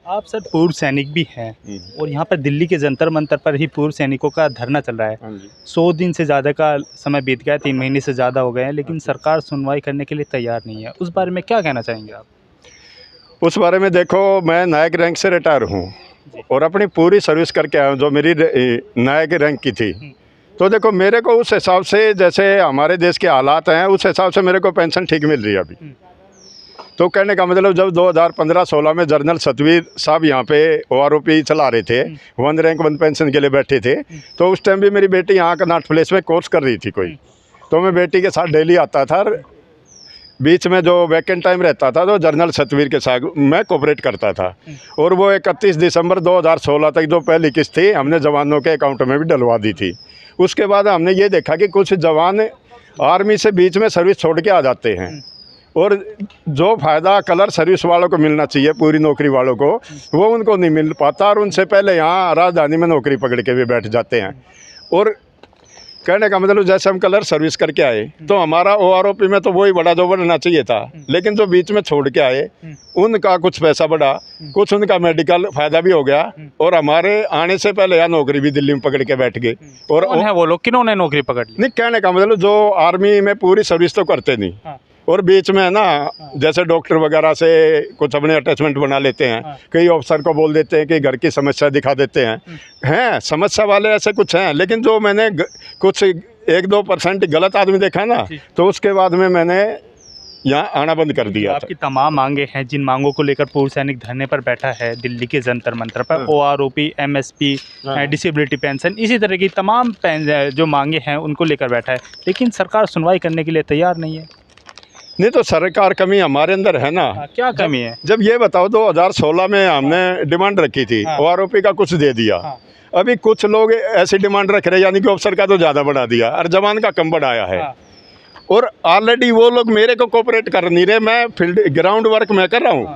आप सर पूर्व सैनिक भी हैं और यहाँ पर दिल्ली के जंतर मंतर पर ही पूर्व सैनिकों का धरना चल रहा है। 100 दिन से ज़्यादा का समय बीत गया है, 3 महीने से ज़्यादा हो गए हैं, लेकिन सरकार सुनवाई करने के लिए तैयार नहीं है। उस बारे में क्या कहना चाहेंगे आप? उस बारे में देखो, मैं नायक रैंक से रिटायर हूँ और अपनी पूरी सर्विस करके आया हूँ जो मेरी नायक रैंक की थी। तो देखो, मेरे को उस हिसाब से जैसे हमारे देश के हालात हैं उस हिसाब से मेरे को पेंशन ठीक मिल रही है अभी। तो कहने का मतलब, जब 2015-16 में जनरल सतवीर साहब यहाँ पे OROP चला रहे थे, 1 रैंक 1 पेंशन के लिए बैठे थे, तो उस टाइम भी मेरी बेटी यहाँ कनॉट प्लेस में कोर्स कर रही थी कोई। तो मैं बेटी के साथ डेली आता था, बीच में जो वैकेंट टाइम रहता था तो जनरल सतवीर के साथ मैं कोऑपरेट करता था। और वो 31 दिसंबर 2016 तक जो पहली किस्त थी हमने जवानों के अकाउंट में भी डलवा दी थी। उसके बाद हमने ये देखा कि कुछ जवान आर्मी से बीच में सर्विस छोड़ के आ जाते हैं और जो फ़ायदा कलर सर्विस वालों को मिलना चाहिए, पूरी नौकरी वालों को, वो उनको नहीं मिल पाता और उनसे पहले यहाँ राजधानी में नौकरी पकड़ के भी बैठ जाते हैं। और कहने का मतलब, जैसे हम कलर सर्विस करके आए तो हमारा OROP में तो वही बड़ा जो बढ़ना चाहिए था, लेकिन जो बीच में छोड़ के आए उनका कुछ पैसा बढ़ा, कुछ उनका मेडिकल फ़ायदा भी हो गया और हमारे आने से पहले यहाँ नौकरी भी दिल्ली में पकड़ के बैठ गए। और कौन है वो लोग, किन्होंने नौकरी पकड़ ली? नहीं, कहने का मतलब जो आर्मी में पूरी सर्विस तो करते नहीं और बीच में है ना, जैसे डॉक्टर वगैरह से कुछ अपने अटैचमेंट बना लेते हैं, कई ऑफिसर को बोल देते हैं कि घर की समस्या दिखा देते हैं समस्या वाले ऐसे कुछ हैं। लेकिन जो मैंने कुछ 1-2% गलत आदमी देखा ना, तो उसके बाद में मैंने यहाँ आना बंद कर दिया। आपकी तमाम मांगे हैं, जिन मांगों को लेकर पूर्व सैनिक धरने पर बैठा है दिल्ली के जंतर मंतर पर, OROP, MSP, डिसेबिलिटी पेंशन, इसी तरह की तमाम जो मांगे हैं उनको लेकर बैठा है, लेकिन सरकार सुनवाई करने के लिए तैयार नहीं है। नहीं तो सरकार कमी हमारे अंदर है ना। क्या कमी है? जब ये बताओ, 2016 में हमने डिमांड रखी थी, OROP का कुछ दे दिया। अभी कुछ लोग ऐसी डिमांड रख रहे हैं, यानी कि अफसर का तो ज़्यादा बढ़ा दिया और जवान का कम बढ़ाया है। और ऑलरेडी वो लोग मेरे को कोऑपरेट कर नहीं रहे, मैं फील्ड ग्राउंड वर्क मैं कर रहा हूँ,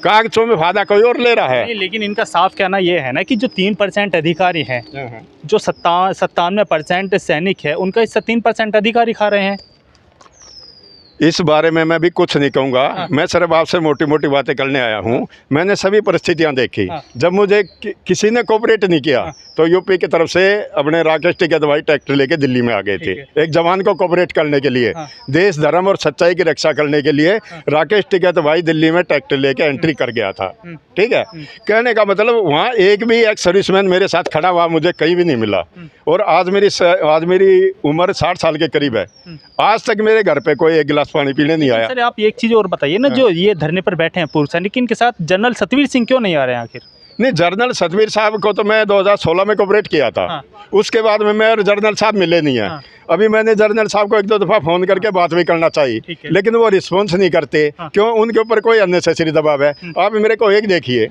कागजों में फायदा कोई और ले रहा है। नहीं, लेकिन इनका साफ कहना ये है ना कि जो 3% अधिकारी हैं, जो 97% सैनिक है, उनका इससे 3% अधिकारी खा रहे हैं। इस बारे में मैं भी कुछ नहीं कहूँगा। मैं सिर्फ आपसे मोटी मोटी बातें करने आया हूँ। मैंने सभी परिस्थितियाँ देखी। जब मुझे किसी ने कोऑपरेट नहीं किया तो यूपी की तरफ से अपने राकेश टिकैत भाई ट्रैक्टर लेके दिल्ली में आ गए थे, एक जवान को कोऑपरेट करने के लिए, देश धर्म और सच्चाई की रक्षा करने के लिए राकेश टिकैत भाई दिल्ली में ट्रैक्टर लेके एंट्री कर गया था। ठीक है, कहने का मतलब, वहाँ एक भी एक सर्विसमैन मेरे साथ खड़ा हुआ मुझे कहीं भी नहीं मिला। और आज मेरी उम्र 60 साल के करीब है, आज तक मेरे घर पे कोई एक गिलास पानी पीने नहीं आया। सर, आप एक चीज़ और बताइए ना, जो ये धरने पर बैठे हैं पूर्व सैनिक, इनके साथ जनरल सतवीर सिंह क्यों नहीं आ रहे हैं आखिर? नहीं, जनरल सतवीर साहब को तो मैं 2016 में कोऑपरेट किया था। उसके बाद में मैं और जनरल साहब मिले नहीं है। अभी मैंने जनरल साहब को 1-2 दफ़ा फ़ोन करके बात भी करना चाहिए, लेकिन वो रिस्पॉन्स नहीं करते। क्यों? उनके ऊपर कोई अननेसेसरी दबाव है। आप मेरे को एक देखिए,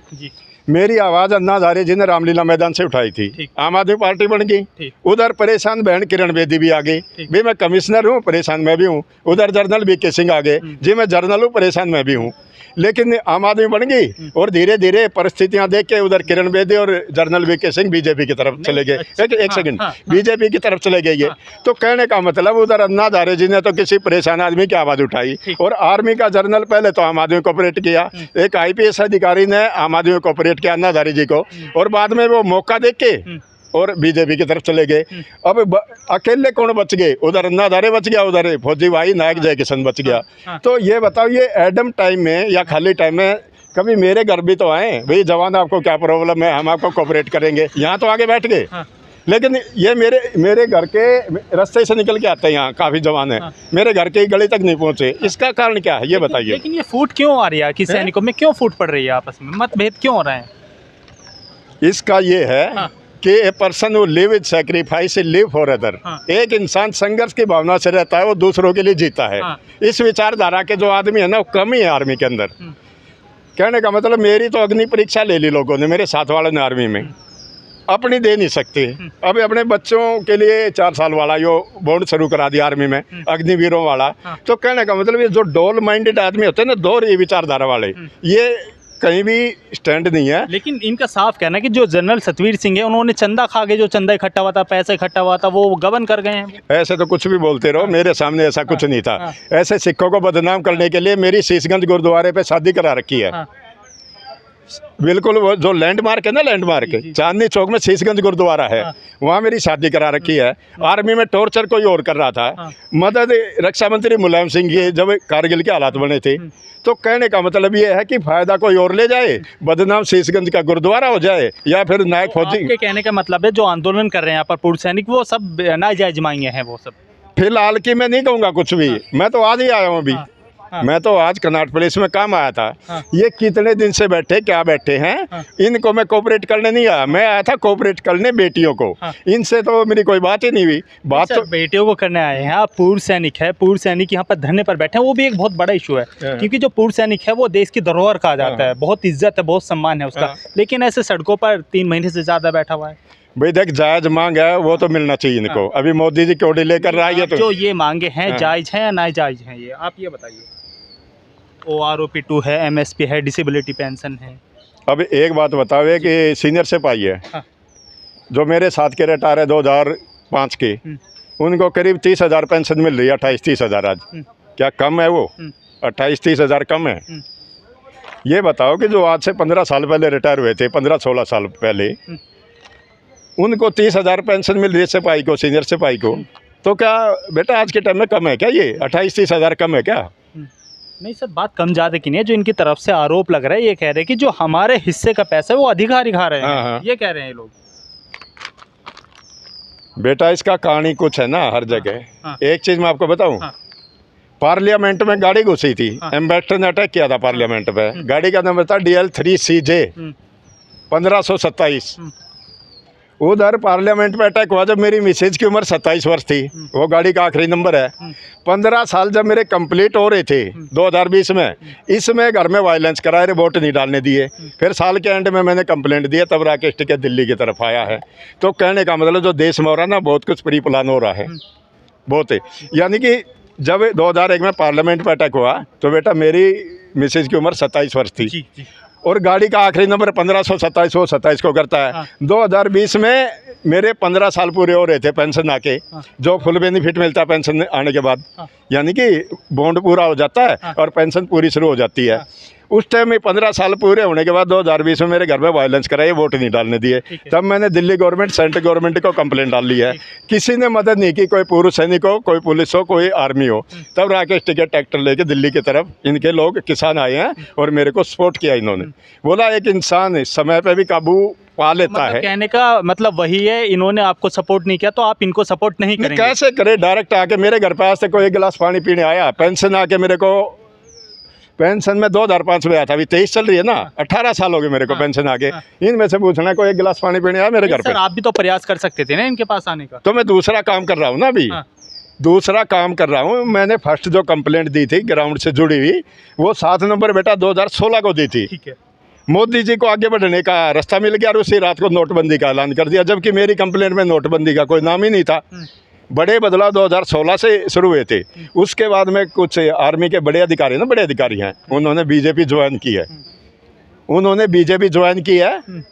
मेरी आवाज़ अन्ना हज़ारे जी ने रामलीला मैदान से उठाई थी, आम आदमी पार्टी बन गई। उधर परेशान बहन किरण बेदी भी आ गई, भी मैं कमिश्नर हूँ, परेशान मैं भी हूँ। उधर जनरल VK सिंह आ गए, जी मैं जनरल हूँ, परेशान मैं भी हूँ। लेकिन आम आदमी बन गई और धीरे धीरे परिस्थितियां देख के उधर किरण बेदी और जनरल VK सिंह बीजेपी की तरफ चले गए। एक सेकंड, बीजेपी की तरफ चले गए ये। तो कहने का मतलब, उधर अन्ना हज़ारे जी ने तो किसी परेशान आदमी की आवाज़ उठाई और आर्मी का जनरल पहले तो आम आदमी को ऑपरेट किया, एक IPS अधिकारी ने आम आदमी को ऑपरेट किया, अन्ना हज़ारे जी को, और बाद में वो मौका देख के और बीजेपी की तरफ चले गए। अब अकेले कौन बच गए? उधर अन्ना हज़ारे बच गया, उधर फौजी भाई नायक जय किशन बच गया। तो ये बताओ, ये एडम टाइम में या खाली टाइम में कभी मेरे घर भी तो आए, भाई जवान आपको क्या प्रॉब्लम है, हम आपको कोऑपरेट करेंगे, यहाँ तो आगे बैठ गए। लेकिन ये मेरे घर के रास्ते से निकल के आते हैं, यहाँ काफ़ी जवान है, मेरे घर के गली तक नहीं पहुँचे। इसका कारण क्या है ये बताइए। लेकिन ये फूट क्यों आ रही है कि सैनिकों में क्यों फूट पड़ रही है, आपस में मतभेद क्यों हो रहे हैं? इसका ये है कि a person who live with sacrifice live for other. एक इंसान संघर्ष की भावना से रहता है, वो दूसरों के लिए जीता है। इस विचारधारा के जो आदमी है ना, वो कम ही है आर्मी के अंदर। कहने का मतलब, मेरी तो अग्नि परीक्षा ले ली लोगों ने, मेरे साथ वालों ने आर्मी में, अपनी दे नहीं सकते। अभी अपने बच्चों के लिए 4 साल वाला यो बॉन्ड शुरू करा दिया आर्मी में, अग्निवीरों वाला। तो कहने का मतलब, ये जो डोल माइंडेड आदमी होते हैं ना, दो विचारधारा वाले, ये कहीं भी स्टैंड नहीं है। लेकिन इनका साफ कहना है कि जो जनरल सतवीर सिंह है, उन्होंने चंदा खा के, जो चंदा इकट्ठा हुआ था, पैसा इकट्ठा हुआ था, वो गबन कर गए हैं। ऐसे तो कुछ भी बोलते रहो, मेरे सामने ऐसा कुछ नहीं था। ऐसे सिखों को बदनाम करने के लिए मेरी शीशगंज गुरुद्वारे पे शादी करा रखी है। बिल्कुल वो जो लैंडमार्क है ना, लैंडमार्क चांदनी चौक में शीशगंज गुरुद्वारा है, वहाँ मेरी शादी करा रखी है। आर्मी में टॉर्चर कोई और कर रहा था, मदद रक्षा मंत्री मुलायम सिंह की जब कारगिल के हालात बने थे। तो कहने का मतलब ये है कि फायदा कोई और ले जाए, बदनाम शीशगंज का गुरुद्वारा हो जाए, या फिर नायक फौजी। आपके कहने का मतलब है जो आंदोलन कर रहे हैं यहाँ पर पूर्व सैनिक, वो सब नाजायज मांगे हैं वो सब? फिलहाल की मैं नहीं कहूँगा कुछ भी। मैं तो आज ही आया हूँ अभी। मैं तो आज कनाट प्लेस में काम आया था। ये कितने दिन से बैठे, क्या बैठे हैं, इनको मैं कोऑपरेट करने नहीं आया। मैं आया था कोऑपरेट करने बेटियों को। इनसे तो मेरी कोई बात ही नहीं हुई। बात तो बेटियों को करने आए हैं आप। पूर्व सैनिक है, पूर्व सैनिक यहाँ पर धरने पर बैठे हैं, वो भी एक बहुत बड़ा इशू है, क्योंकि जो पूर्व सैनिक है वो देश की धरोहर कहा जाता है, बहुत इज्जत है, बहुत सम्मान है उसका, लेकिन ऐसे सड़कों पर 3 महीने से ज्यादा बैठा हुआ है। भाई देख, जायज मांग है वो तो मिलना चाहिए इनको। अभी मोदी जी क्यों डिले कर रहा है? तो जो ये मांगे हैं जायज है या नाजायज है, ये आप ये बताइए। OROP2 है, MSP है, डिसेबिलिटी पेंशन है। अब एक बात बताओ कि सीनियर सिपाही है जो मेरे साथ के रिटायर है 2005 के, उनको करीब 30,000 पेंशन मिल रही है, 28-30 हज़ार। आज क्या कम है वो? 28-30 हज़ार कम है? ये बताओ कि जो आज से 15 साल पहले रिटायर हुए थे, 15-16 साल पहले, उनको 30,000 पेंशन मिल रही है सिपाही को, सीनियर सिपाही को, तो क्या बेटा आज के टाइम में कम है क्या? ये 28-30 हज़ार कम है क्या? नहीं सर, बात कम ज़्यादा की नहीं है। जो इनकी तरफ से आरोप लग रहा है, ये कह रहे हैं कि जो हमारे हिस्से का पैसा है वो अधिकारी खा रहे हैं। ये कह रहे हैं ये लोग। बेटा इसका कहानी कुछ है ना हर जगह। एक चीज़ मैं आपको बताऊं, पार्लियामेंट में गाड़ी घुसी थी, एम्बेसडर ने अटैक किया था पार्लियामेंट पे। गाड़ी का नंबर था DL3CJ 1527। उधर पार्लियामेंट में अटैक हुआ जब मेरी मिसेज की उम्र 27 वर्ष थी। वो गाड़ी का आखिरी नंबर है। 15 साल जब मेरे कंप्लीट हो रहे थे 2020 में, इसमें घर में वायलेंस कराए, वोट नहीं डालने दिए। फिर साल के एंड में मैंने कंप्लेंट दिया, तब राकेश टिकैत दिल्ली की तरफ आया है। तो कहने का मतलब जो देश में हो रहा है ना, बहुत कुछ प्री प्लान हो रहा है, बहुत है। यानी कि जब 2001 में पार्लियामेंट पर अटैक हुआ तो बेटा मेरी मिसेज की उम्र 27 वर्ष थी, और गाड़ी का आखिरी नंबर 1527, वो 27 को करता है। 2020 में मेरे 15 साल पूरे हो रहे थे पेंशन आके, जो फुल बेनिफिट मिलता है पेंशन आने के बाद, यानी कि बॉन्ड पूरा हो जाता है और पेंशन पूरी शुरू हो जाती है। उस टाइम में 15 साल पूरे होने के बाद 2020 में मेरे घर में वायलेंस कराए, वोट नहीं डालने दिए। तब मैंने दिल्ली गवर्नमेंट, सेंट्रल गवर्नमेंट को कंप्लेंट डाल ली है। किसी ने मदद नहीं की, कोई पूर्व सैनिक हो, कोई पुलिस हो, कोई आर्मी हो। तब राकेश टिकैत ट्रैक्टर लेके दिल्ली की तरफ इनके लोग किसान आए हैं और मेरे को सपोर्ट किया इन्होंने। बोला एक इंसान समय पर भी काबू पा लेता है। कहने का मतलब वही है, इन्होंने आपको सपोर्ट नहीं किया तो आप इनको सपोर्ट नहीं करेंगे? कैसे करे? डायरेक्ट आके मेरे घर पास से कोई 1 गिलास पानी पीने आया। पेंशन आके मेरे को, पेंशन में 2005 में आया था, अभी 23 चल रही है ना, 18 साल हो गए मेरे को पेंशन आके। इनमें से पूछना कोई 1 गिलास पानी पीने आया मेरे घर पे? आप भी तो प्रयास कर सकते थे ना इनके पास आने का। तो मैं दूसरा काम कर रहा हूँ ना अभी। दूसरा काम कर रहा हूँ। मैंने फर्स्ट जो कंप्लेंट दी थी ग्राउंड से जुड़ी हुई, वो 7 नंबर बेटा 2016 को दी थी। ठीक है। मोदी जी को आगे बढ़ने का रास्ता मिल गया और उसी रात को नोटबंदी का ऐलान कर दिया, जबकि मेरी कंप्लेंट में नोटबंदी का कोई नाम ही नहीं था। बड़े बदलाव 2016 से शुरू हुए थे। उसके बाद में कुछ आर्मी के बड़े अधिकारी, ना बड़े अधिकारी हैं, उन्होंने बीजेपी ज्वाइन की है। उन्होंने बीजेपी ज्वाइन की है।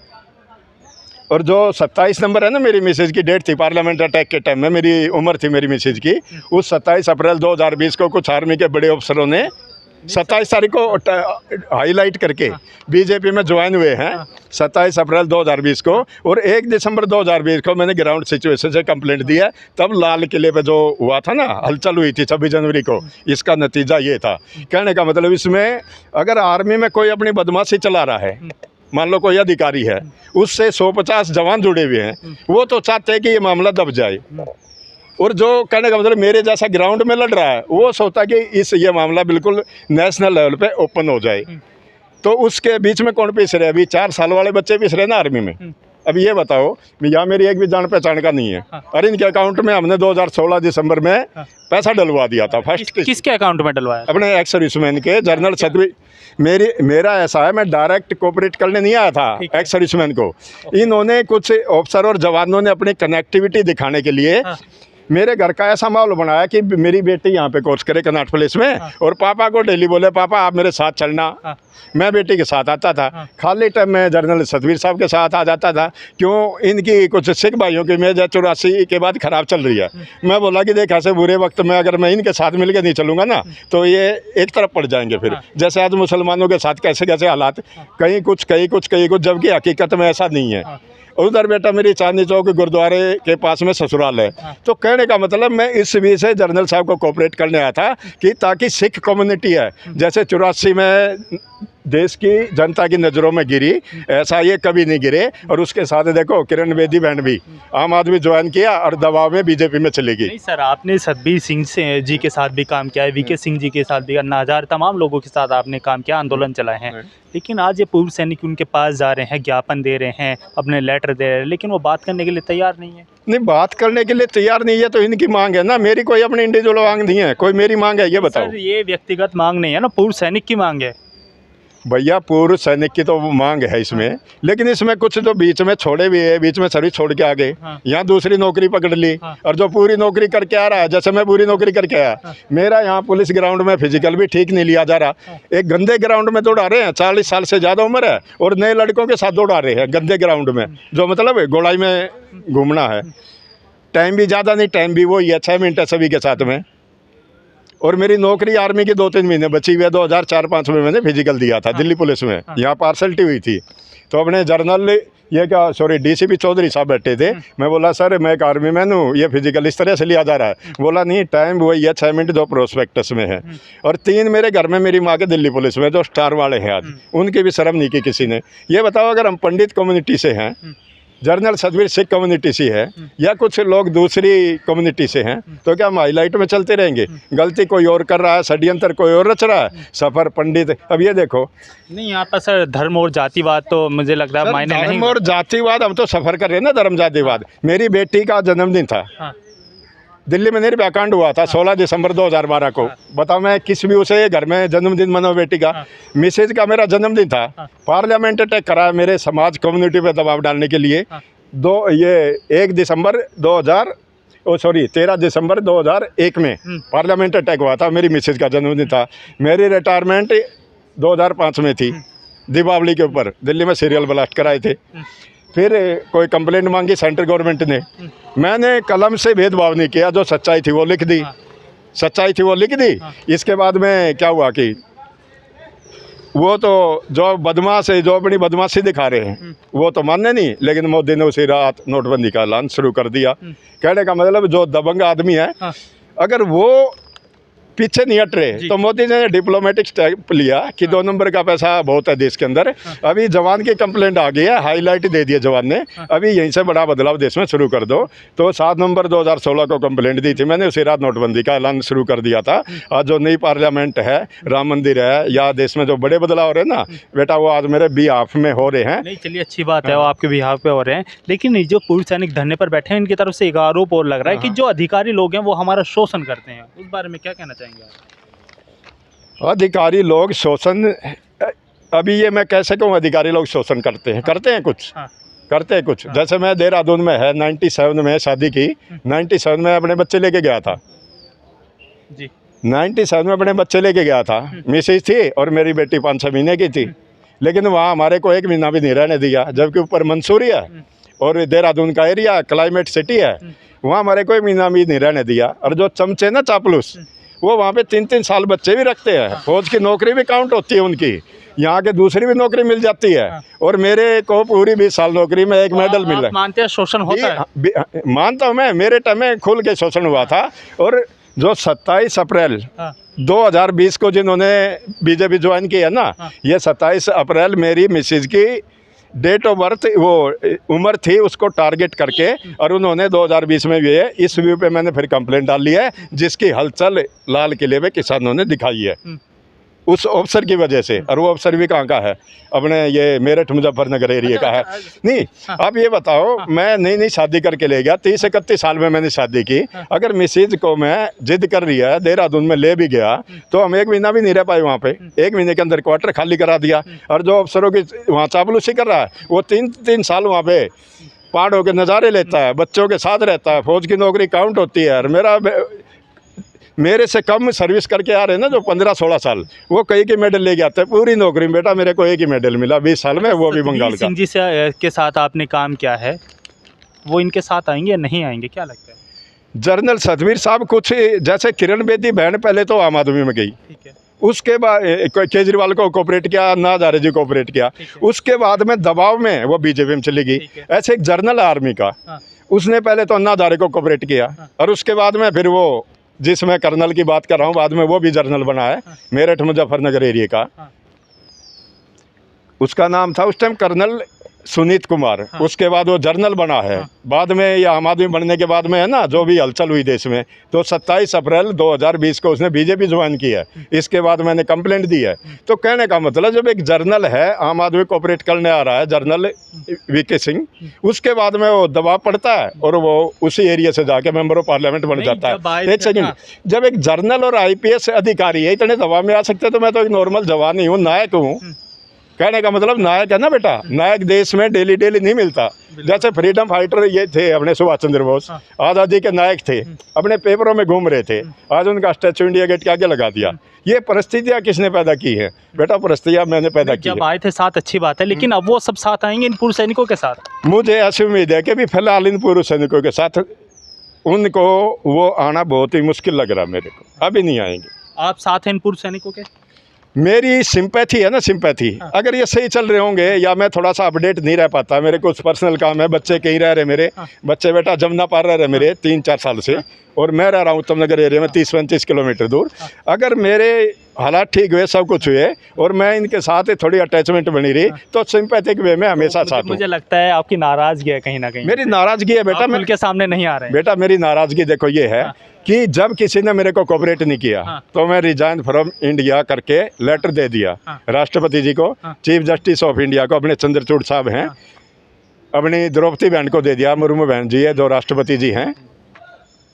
और जो 27 नंबर है ना, मेरी मिसेज की डेट थी पार्लियामेंट अटैक के टाइम में, मेरी उम्र थी मेरी मिसेज की, उस 27 अप्रैल 2020 को कुछ आर्मी के बड़े अफसरों ने 27 तारीख को हाईलाइट करके बीजेपी में ज्वाइन हुए हैं 27 अप्रैल 2020 को। और 1 दिसंबर 2020 को मैंने ग्राउंड सिचुएशन से कंप्लेंट दी है। तब लाल किले पे जो हुआ था ना, हलचल हुई थी 26 जनवरी को, इसका नतीजा ये था। कहने का मतलब इसमें अगर आर्मी में कोई अपनी बदमाशी चला रहा है, मान लो कोई अधिकारी है, उससे 150 जवान जुड़े हुए हैं, वो तो चाहते हैं कि ये मामला दब जाए। और जो कहने का मतलब मेरे जैसा ग्राउंड में लड़ रहा है, वो सोचता है कि ये मामला बिल्कुल नेशनल लेवल पे ओपन हो जाए। तो उसके बीच में कौन पिस रहे? अभी 4 साल वाले बच्चे पिस रहे ना आर्मी में। अब ये बताओ, यहाँ मेरी एक भी जान पहचान का नहीं है। और इनके अकाउंट में हमने 2016 दिसंबर में पैसा डलवा दिया था। फर्स्ट किसके अकाउंट में डलवाया? अपने एक्स सर्विसमैन के, जनरल छतरी। मेरा ऐसा है, मैं डायरेक्ट कोऑपरेट करने नहीं आया था एक्स सर्विसमैन को। इन्होंने कुछ ऑफिसर और जवानों ने अपनी कनेक्टिविटी दिखाने के लिए मेरे घर का ऐसा माहौल बनाया कि मेरी बेटी यहाँ पे कोर्स करे कनॉट प्लेस में, और पापा को डेली बोले पापा आप मेरे साथ चलना। मैं बेटी के साथ आता था, खाली टाइम में जनरल सतवीर साहब के साथ आ जाता था। क्यों, इनकी कुछ सिख भाइयों की मेज 84 के बाद ख़राब चल रही है। मैं बोला कि देख ऐसे बुरे वक्त में अगर मैं इनके साथ मिल के नहीं चलूँगा ना तो ये एक तरफ पड़ जाएंगे फिर। जैसे आज मुसलमानों के साथ कैसे कैसे हालात, कहीं कुछ, जबकि हकीकत में ऐसा नहीं है। उधर बेटा मेरी चांदनी चौक गुरुद्वारे के पास में ससुराल है। तो कहने का मतलब मैं इस विषय से जनरल साहब को कोऑपरेट करने आया था कि ताकि सिख कम्युनिटी है जैसे 84 में देश की जनता की नज़रों में गिरी, ऐसा ये कभी नहीं गिरे। और उसके साथ देखो किरण बेदी बहन भी आम आदमी ज्वाइन किया और दबाव में बीजेपी में चली गई। नहीं सर, आपने सतबीर सिंह जी के साथ भी काम किया है, वीके सिंह जी के साथ भी, अन्ना हज़ारे, तमाम लोगों के साथ आपने काम किया, आंदोलन चलाए हैं। लेकिन आज ये पूर्व सैनिक उनके पास जा रहे हैं, ज्ञापन दे रहे हैं, अपने लेटर दे रहे हैं, लेकिन वो बात करने के लिए तैयार नहीं है। नहीं, बात करने के लिए तैयार नहीं है तो इनकी मांग है ना, मेरी कोई अपनी इंडिविजुअल मांग नहीं है। कोई मेरी मांग है ये बताओ। सर ये व्यक्तिगत मांग नहीं है ना, पूर्व सैनिक की मांग है। भैया पूर्व सैनिक की तो मांग है इसमें, लेकिन इसमें कुछ जो बीच में छोड़े भी है, बीच में सर्विस छोड़ के आ गए, यहाँ दूसरी नौकरी पकड़ ली। और जो पूरी नौकरी करके आ रहा है, जैसे मैं पूरी नौकरी करके आया, मेरा यहाँ पुलिस ग्राउंड में फिजिकल भी ठीक नहीं लिया जा रहा। एक गंदे ग्राउंड में दौड़ा रहे हैं, 40 साल से ज़्यादा उम्र है, और नए लड़कों के साथ दौड़ा रहे हैं गंदे ग्राउंड में, जो मतलब गोलाई में घूमना है। टाइम भी ज़्यादा नहीं, टाइम भी वही है 6 मिनट है सभी के साथ में। और मेरी नौकरी आर्मी की 2-3 महीने बची हुई है। 2004-05 में मैंने फिजिकल दिया था दिल्ली पुलिस में, यहाँ पार्सलिटी हुई थी। तो अपने जर्नल डीसीपी चौधरी साहब बैठे थे। मैं बोला सर मैं एक आर्मी मैन हूँ, ये फिजिकल इस तरह से लिया जा रहा है। बोला नहीं, टाइम वही है 6 मिनट जो प्रोस्पेक्टस में है। और 3 मेरे घर में मेरी माँ के दिल्ली पुलिस में जो स्टार वाले हैं आज, उनकी भी शर्म नहीं की किसी ने। ये बताओ अगर हम पंडित कम्युनिटी से हैं, जनरल सतवीर सिख कम्युनिटी से है, या कुछ लोग दूसरी कम्युनिटी से हैं, तो क्या हम हाईलाइट में चलते रहेंगे? गलती कोई और कर रहा है, षड्यंत्र कोई और रच रहा है, सफर पंडित। अब ये देखो, नहीं यहाँ पर सर धर्म और जातिवाद तो मुझे लगता है मायने नहीं। धर्म और जातिवाद हम तो सफर कर रहे हैं ना, धर्म जातिवाद। मेरी बेटी का जन्मदिन था, दिल्ली में निर्भयाकांड हुआ था 16 दिसंबर 2012 को। बताओ मैं किस व्यू से घर में जन्मदिन मनाऊं बेटी का? मिसेज का मेरा जन्मदिन था, पार्लियामेंट अटैक करा मेरे समाज कम्युनिटी पे दबाव डालने के लिए। 13 दिसंबर 2001 में पार्लियामेंट अटैक हुआ था, मेरी मिसेज का जन्मदिन था। मेरी रिटायरमेंट 2005 में थी, दीपावली के ऊपर दिल्ली में सीरियल ब्लास्ट कराए थे। फिर कोई कंप्लेंट मांगी सेंट्रल गवर्नमेंट ने, मैंने कलम से भेदभाव नहीं किया, जो सच्चाई थी वो लिख दी, सच्चाई थी वो लिख दी। इसके बाद में क्या हुआ कि वो तो जो बदमाश है, जो अपनी बदमाशी दिखा रहे हैं, वो तो मानने नहीं, लेकिन मोदी ने उसी रात नोटबंदी का ऐलान शुरू कर दिया। कहने का मतलब जो दबंग आदमी है, अगर वो पीछे नहीं हट रहे, तो मोदी ने डिप्लोमेटिक स्टेप लिया कि 2 नंबर का पैसा बहुत है देश के अंदर। अभी जवान की कंप्लेंट आ गई है, हाईलाइट दे दिया जवान ने, अभी यहीं से बड़ा बदलाव देश में शुरू कर दो। तो 7 नवंबर 2016 को कंप्लेंट दी थी मैंने, उसी रात नोटबंदी का ऐलान शुरू कर दिया था। आज जो नई पार्लियामेंट है, राम मंदिर है, या देश में जो बड़े बदलाव हो रहे हैं ना बेटा, वो आज मेरे बिहाफ में हो रहे हैं। नहीं चलिए अच्छी बात है, वो आपके बिहाफ पे हो रहे हैं। लेकिन जो पूर्व सैनिक धरने पर बैठे हैं, इनकी तरफ से एक आरोप और लग रहा है कि जो अधिकारी लोग हैं वो हमारा शोषण करते हैं। उस बारे में क्या कहना चाहेंगे आप? अधिकारी लोग शोषण, अभी ये मैं कैसे कहूँ अधिकारी लोग शोषण करते हैं? करते हैं कुछ, करते हैं कुछ। जैसे मैं देहरादून में है 97 में शादी की, 97 में अपने बच्चे लेके गया था जी, 97 में अपने बच्चे लेके गया था। मिसेज थी और मेरी बेटी 5-6 महीने की थी, लेकिन वहाँ हमारे को 1 महीना भी नहीं रहने दिया, जबकि ऊपर मंसूरी है और देहरादून का एरिया क्लाइमेट सिटी है, वहाँ हमारे को 1 महीना भी नहीं रहने दिया। और जो चमचे ना चापलूस, वो वहाँ पे 3-3 साल बच्चे भी रखते हैं, फौज की नौकरी भी काउंट होती है उनकी, यहाँ के दूसरी भी नौकरी मिल जाती है। और मेरे को पूरी 20 साल नौकरी में 1 मेडल मिला। मानते हैं शोषण होता है? मानता हूँ मैं, मेरे टाइम में खुल के शोषण हुआ था। और जो 27 अप्रैल 2020 को जिन्होंने बीजेपी ज्वाइन किया ना, ये 27 अप्रैल मेरी मिसेज की डेट ऑफ बर्थ, वो उम्र थी, उसको टारगेट करके, और उन्होंने 2020 में भी है। इस व्यू पे मैंने फिर कंप्लेंट डाल ली है, जिसकी हलचल लाल किले में किसानों ने दिखाई है उस अफसर की वजह से। और वो अफसर भी कहाँ का है? अपने ये मेरठ मुजफ्फरनगर एरिया का है। नहीं, आप ये बताओ, मैं नई शादी करके ले गया, 30-31 साल में मैंने शादी की। अगर मिसेज को मैं जिद कर रही है, देहरादून में ले भी गया, तो हम 1 महीना भी नहीं रह पाए वहाँ पे। 1 महीने के अंदर क्वार्टर खाली करा दिया। और जो अफसरों की वहाँ चापलूसी कर रहा है, वो 3-3 साल वहाँ पे पहाड़ों के नज़ारे लेता है, बच्चों के साथ रहता है, फौज की नौकरी काउंट होती है। और मेरे से कम सर्विस करके आ रहे हैं ना जो 15-16 साल, वो कई के मेडल ले आते हैं पूरी नौकरी में। बेटा मेरे को एक ही मेडल मिला 20 साल में, वो भी बंगाल का। सिंह जी से के साथ आपने काम किया है, वो इनके साथ आएंगे या नहीं आएंगे, क्या लगता है? जनरल सतवीर साहब कुछ जैसे किरण बेदी बहन पहले तो आम आदमी में गई, ठीक है, उसके बाद केजरीवाल को कोऑपरेट किया, अन्ना हजारे जी कोऑपरेट किया, उसके बाद में दबाव में वो बीजेपी में चली गई। ऐसे एक जर्नल आर्मी का, उसने पहले तो अन्ना हजारे को कोऑपरेट किया और उसके बाद में फिर वो जिसमें कर्नल की बात कर रहा हूँ, बाद में वो भी जर्नल बना है मेरठ मुजफ्फरनगर एरिया का। उसका नाम था उस टाइम कर्नल सुनीत कुमार, उसके बाद वो जर्नल बना है। बाद में ये आम आदमी बनने के बाद में है ना जो भी हलचल हुई देश में, तो 27 अप्रैल 2020 को उसने बीजेपी ज्वाइन की है। इसके बाद मैंने कंप्लेंट दी है। तो कहने का मतलब जब एक जर्नल है, आम आदमी कोऑपरेट करने आ रहा है, जर्नल वीके सिंह, उसके बाद में वो दबाव पड़ता है और वो उसी एरिया से जाके मेंबर ऑफ पार्लियामेंट बन जाता है। एक सेकंड, जब एक जर्नल और IPS अधिकारी है इतने दबाव में आ सकते, तो मैं तो एक नॉर्मल जवान ही हूँ, नायक हूँ। कहने का मतलब नायक है ना बेटा, नायक देश में डेली नहीं मिलता। जैसे फ्रीडम फाइटर ये थे अपने सुभाष चंद्र बोस, आज़ादी के नायक थे, अपने पेपरों में घूम रहे थे, आज उनका स्टैचू इंडिया गेट के आगे लगा दिया। ये परिस्थितियाँ किसने पैदा की है बेटा? परिस्थितियाँ मैंने पैदा की। जब आए थे साथ अच्छी बात है, लेकिन अब वो सब साथ आएंगे इन पूर्व सैनिकों के साथ? मुझे ऐसी उम्मीद है कि भी फिलहाल इन पूर्व सैनिकों के साथ उनको वो आना बहुत ही मुश्किल लग रहा है मेरे को, अभी नहीं आएंगे। आप साथ हैं इन पूर्व सैनिकों के? मेरी सिंपैथी है ना, सिंपैथी। अगर ये सही चल रहे होंगे या मैं थोड़ा सा अपडेट नहीं रह पाता, मेरे कुछ पर्सनल काम है, बच्चे कहीं रह रहे मेरे, बच्चे बेटा जमुना पार रह रहे मेरे 3-4 साल से, और मैं रह रहा हूँ उत्तम नगर एरिया में 30-35 किलोमीटर दूर। अगर मेरे हालात ठीक हुए, सब कुछ हुए और मैं इनके साथ थोड़ी अटैचमेंट बनी रही, तो सिंपैथिक वे में हमेशा साथ हूं। मुझे लगता है आपकी नाराजगी है कहीं ना कहीं। मेरी नाराजगी है बेटा, मैं के सामने नहीं आ रहे हैं। बेटा मेरी नाराजगी देखो ये है कि जब किसी ने मेरे को कोऑपरेट नहीं किया, तो मैं रिजाइन फ्रॉम इंडिया करके लेटर दे दिया राष्ट्रपति जी को, चीफ जस्टिस ऑफ इंडिया को, अपने चंद्रचूड़ साहब हैं, अपनी द्रौपदी बहन को दे दिया, मुर्मू बहन जी है जो राष्ट्रपति जी हैं,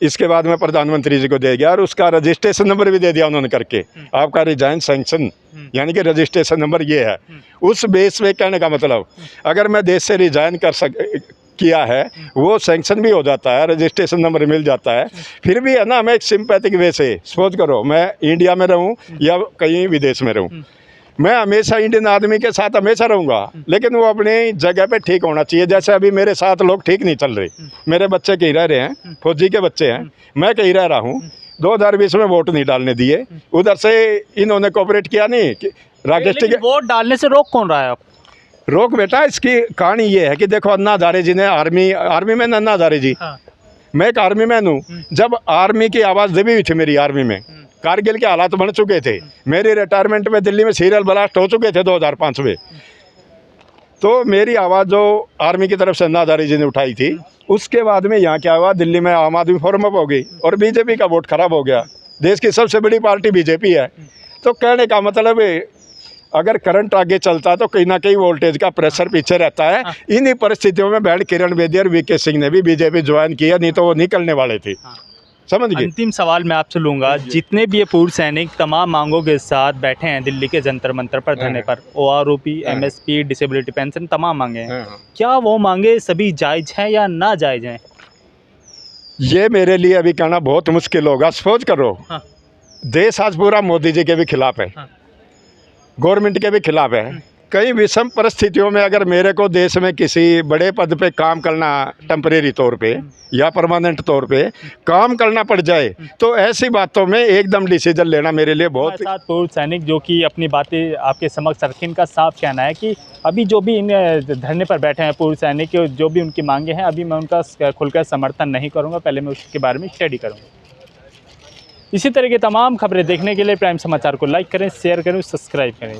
इसके बाद में प्रधानमंत्री जी को दे दिया और उसका रजिस्ट्रेशन नंबर भी दे दिया उन्होंने करके, आपका रिजाइन सैंक्शन, यानी कि रजिस्ट्रेशन नंबर ये है। उस बेस पे कहने का मतलब अगर मैं देश से रिजाइन किया है, वो सैंक्शन भी हो जाता है, रजिस्ट्रेशन नंबर मिल जाता है, फिर भी है ना मैं एक सिंपैथिक वे से, सपोज करो मैं इंडिया में रहूं या कहीं विदेश में रहूं, मैं हमेशा इंडियन आदमी के साथ हमेशा रहूंगा, लेकिन वो अपनी जगह पे ठीक होना चाहिए। जैसे अभी मेरे साथ लोग ठीक नहीं चल रहे, मेरे बच्चे कहीं रह रहे हैं, फौजी के बच्चे हैं, मैं कहीं रह रहा हूँ, 2020 में वोट नहीं डालने दिए, उधर से इन्होंने कोऑपरेट किया नहीं। राकेश वोट डालने से रोक कौन रहा है? आप रोक बेटा, इसकी कहानी ये है कि देखो अन्ना हजारे जी ने आर्मी में, अन्ना हजारे जी, मैं एक आर्मी मैन हूँ, जब आर्मी की आवाज़ दबी हुई थी मेरी आर्मी में, कारगिल के हालात बन चुके थे, मेरी रिटायरमेंट में दिल्ली में सीरियल ब्लास्ट हो चुके थे 2005 में, तो मेरी आवाज़ जो आर्मी की तरफ से अन्ना हजारे जी ने उठाई थी, उसके बाद में यहाँ क्या हुआ, दिल्ली में आम आदमी फॉर्म अप हो गई और बीजेपी का वोट खराब हो गया। देश की सबसे बड़ी पार्टी बीजेपी है। तो कहने का मतलब अगर करंट आगे चलता तो कहीं ना कहीं वोल्टेज का प्रेशर पीछे रहता है। इन्हीं परिस्थितियों में बहन किरण बेदी और वीके सिंह ने भी बीजेपी ज्वाइन किया, नहीं तो वो निकलने वाले थे। समझ गए। अंतिम सवाल मैं आपसे लूँगा, जितने भी ये पूर्व सैनिक तमाम मांगों के साथ बैठे हैं दिल्ली के जंतर मंतर पर धरने पर, OROP, MSP, डिसेबिलिटी पेंशन, तमाम मांगे हैं, क्या वो मांगे सभी जायज़ हैं या ना जायज़ हैं? ये मेरे लिए अभी कहना बहुत मुश्किल होगा। सपोज करो देश आज पूरा मोदी जी के भी खिलाफ है, गवर्नमेंट के भी खिलाफ है। कई विषम परिस्थितियों में अगर मेरे को देश में किसी बड़े पद पे काम करना, टेम्परेरी तौर पे या परमानेंट तौर पे काम करना पड़ जाए, तो ऐसी बातों में एकदम डिसीजन लेना मेरे लिए बहुत। साथ पूर्व सैनिक जो कि अपनी बातें आपके समक्ष रखें, इनका साफ कहना है कि अभी जो भी इन धरने पर बैठे हैं पूर्व सैनिक, जो भी उनकी मांगे हैं, अभी मैं उनका खुलकर समर्थन नहीं करूँगा, पहले मैं उसके बारे में स्टडी करूँगा। इसी तरह की तमाम खबरें देखने के लिए प्राइम समाचार को लाइक करें, शेयर करें, सब्सक्राइब करें।